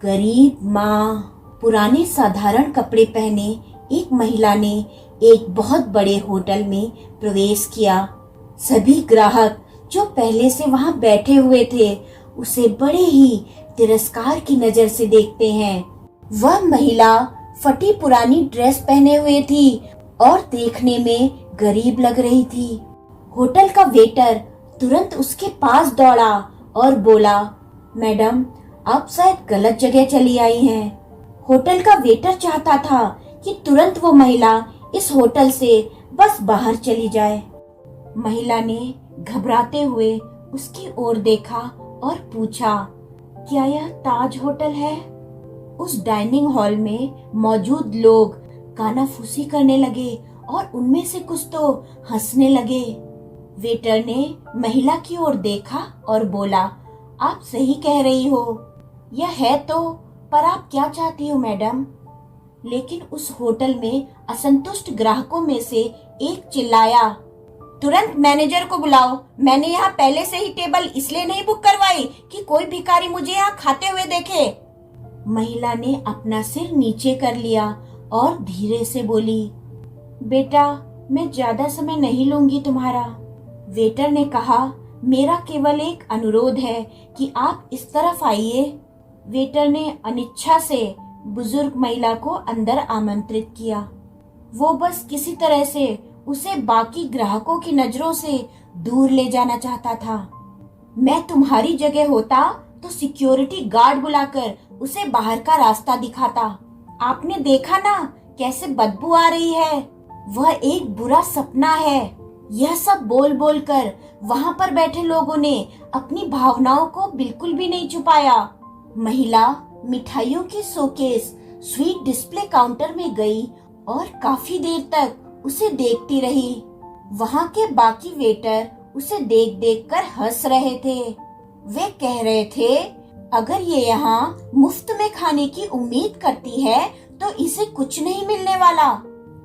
गरीब माँ। पुराने साधारण कपड़े पहने एक महिला ने एक बहुत बड़े होटल में प्रवेश किया। सभी ग्राहक जो पहले से वहां बैठे हुए थे उसे बड़े ही तिरस्कार की नजर से देखते हैं। वह महिला फटी पुरानी ड्रेस पहने हुए थी और देखने में गरीब लग रही थी। होटल का वेटर तुरंत उसके पास दौड़ा और बोला, मैडम, आप शायद गलत जगह चली आई हैं। होटल का वेटर चाहता था कि तुरंत वो महिला इस होटल से बस बाहर चली जाए। महिला ने घबराते हुए उसकी ओर देखा और पूछा, क्या यह ताज होटल है? उस डाइनिंग हॉल में मौजूद लोग कानाफूसी करने लगे और उनमें से कुछ तो हंसने लगे। वेटर ने महिला की ओर देखा और बोला, आप सही कह रही हो, यह है तो, पर आप क्या चाहती हो मैडम? लेकिन उस होटल में असंतुष्ट ग्राहकों में से एक चिल्लाया, तुरंत मैनेजर को बुलाओ। मैंने यहाँ पहले से ही टेबल इसलिए नहीं बुक करवाई कि कोई भिखारी मुझे यहाँ खाते हुए देखे। महिला ने अपना सिर नीचे कर लिया और धीरे से बोली, बेटा, मैं ज्यादा समय नहीं लूंगी तुम्हारा। वेटर ने कहा, मेरा केवल एक अनुरोध है कि आप इस तरफ आइए। वेटर ने अनिच्छा से बुजुर्ग महिला को अंदर आमंत्रित किया। वो बस किसी तरह से उसे बाकी ग्राहकों की नजरों से दूर ले जाना चाहता था। मैं तुम्हारी जगह होता तो सिक्योरिटी गार्ड बुलाकर उसे बाहर का रास्ता दिखाता। आपने देखा ना कैसे बदबू आ रही है, वह एक बुरा सपना है। यह सब बोल बोल कर वहां पर बैठे लोगों ने अपनी भावनाओं को बिल्कुल भी नहीं छुपाया। महिला मिठाइयों की शोकेस स्वीट डिस्प्ले काउंटर में गई और काफी देर तक उसे देखती रही। वहां के बाकी वेटर उसे देख देख कर हंस रहे थे। वे कह रहे थे, अगर ये यहाँ मुफ्त में खाने की उम्मीद करती है तो इसे कुछ नहीं मिलने वाला।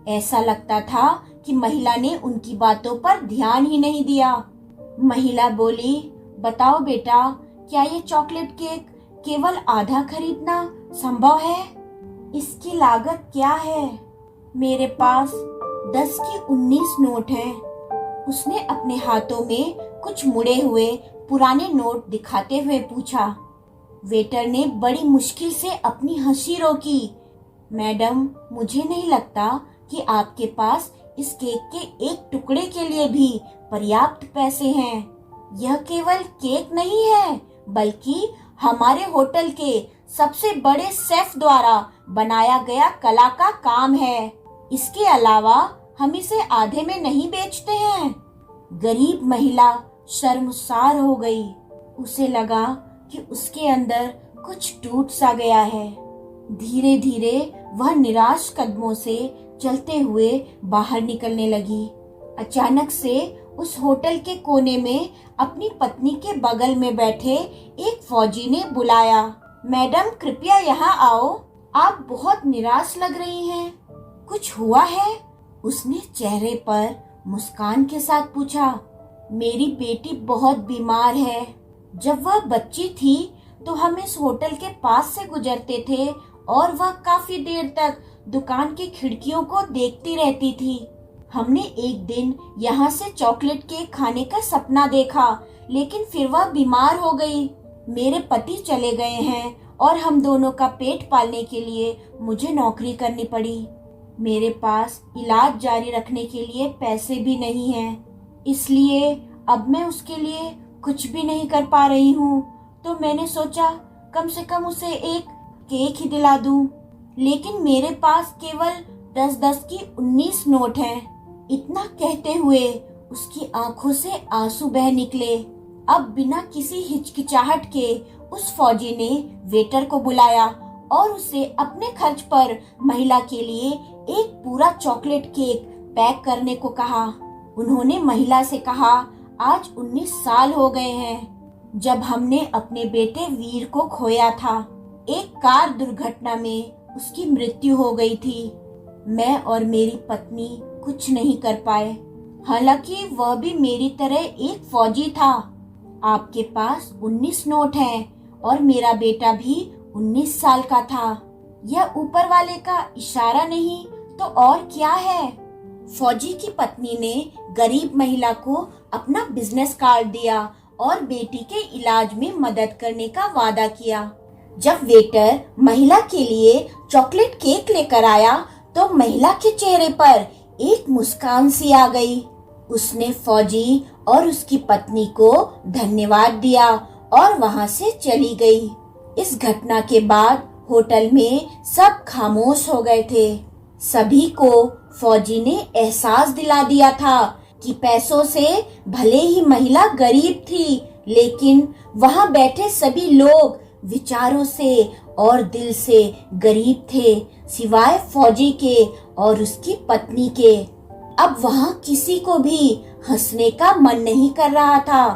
ऐसा लगता था कि महिला ने उनकी बातों पर ध्यान ही नहीं दिया। महिला बोली, बताओ बेटा, क्या ये चॉकलेट केक केवल आधा खरीदना संभव है? इसकी लागत क्या है? मेरे पास 10 की 19 नोट है। उसने अपने हाथों में कुछ मुड़े हुए पुराने नोट दिखाते हुए पूछा। वेटर ने बड़ी मुश्किल से अपनी हंसी रोकी। मैडम, मुझे नहीं लगता कि आपके पास इस केक के एक टुकड़े के लिए भी पर्याप्त पैसे हैं। यह केवल केक नहीं है, बल्कि हमारे होटल के सबसे बड़े शेफ द्वारा बनाया गया कला का काम है। इसके अलावा हम इसे आधे में नहीं बेचते हैं। गरीब महिला शर्मसार हो गई। उसे लगा कि उसके अंदर कुछ टूट सा गया है। धीरे धीरे वह निराश कदमों से चलते हुए बाहर निकलने लगी। अचानक से उस होटल के कोने में अपनी पत्नी के बगल में बैठे एक फौजी ने बुलाया, मैडम, कृपया यहाँ आओ। आप बहुत निराश लग रही हैं। कुछ हुआ है? उसने चेहरे पर मुस्कान के साथ पूछा। मेरी बेटी बहुत बीमार है। जब वह बच्ची थी तो हम इस होटल के पास से गुजरते थे और वह काफी देर तक दुकान की खिड़कियों को देखती रहती थी। हमने एक दिन यहाँ से चॉकलेट केक खाने का सपना देखा, लेकिन फिर वह बीमार हो गई। मेरे पति चले गए हैं और हम दोनों का पेट पालने के लिए मुझे नौकरी करनी पड़ी। मेरे पास इलाज जारी रखने के लिए पैसे भी नहीं हैं, इसलिए अब मैं उसके लिए कुछ भी नहीं कर पा रही हूँ। तो मैंने सोचा कम से कम उसे एक केक ही दिला दूं। लेकिन मेरे पास केवल 10-10 की 19 नोट हैं। इतना कहते हुए उसकी आंखों से आंसू बह निकले। अब बिना किसी हिचकिचाहट के उस फौजी ने वेटर को बुलाया और उसे अपने खर्च पर महिला के लिए एक पूरा चॉकलेट केक पैक करने को कहा। उन्होंने महिला से कहा, आज 19 साल हो गए हैं जब हमने अपने बेटे वीर को खोया था। एक कार दुर्घटना में उसकी मृत्यु हो गई थी। मैं और मेरी पत्नी कुछ नहीं कर पाए, हालांकि वह भी मेरी तरह एक फौजी था। आपके पास 19 नोट हैं और मेरा बेटा भी 19 साल का था। यह ऊपर वाले का इशारा नहीं तो और क्या है। फौजी की पत्नी ने गरीब महिला को अपना बिजनेस कार्ड दिया और बेटी के इलाज में मदद करने का वादा किया। जब वेटर महिला के लिए चॉकलेट केक लेकर आया तो महिला के चेहरे पर एक मुस्कान सी आ गई। उसने फौजी और उसकी पत्नी को धन्यवाद दिया और वहां से चली गई। इस घटना के बाद होटल में सब खामोश हो गए थे। सभी को फौजी ने एहसास दिला दिया था कि पैसों से भले ही महिला गरीब थी, लेकिन वहां बैठे सभी लोग विचारों से और दिल से गरीब थे, सिवाय फौजी के और उसकी पत्नी के। अब वहां किसी को भी हंसने का मन नहीं कर रहा था।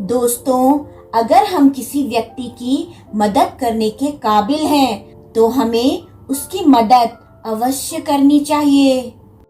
दोस्तों, अगर हम किसी व्यक्ति की मदद करने के काबिल हैं, तो हमें उसकी मदद अवश्य करनी चाहिए।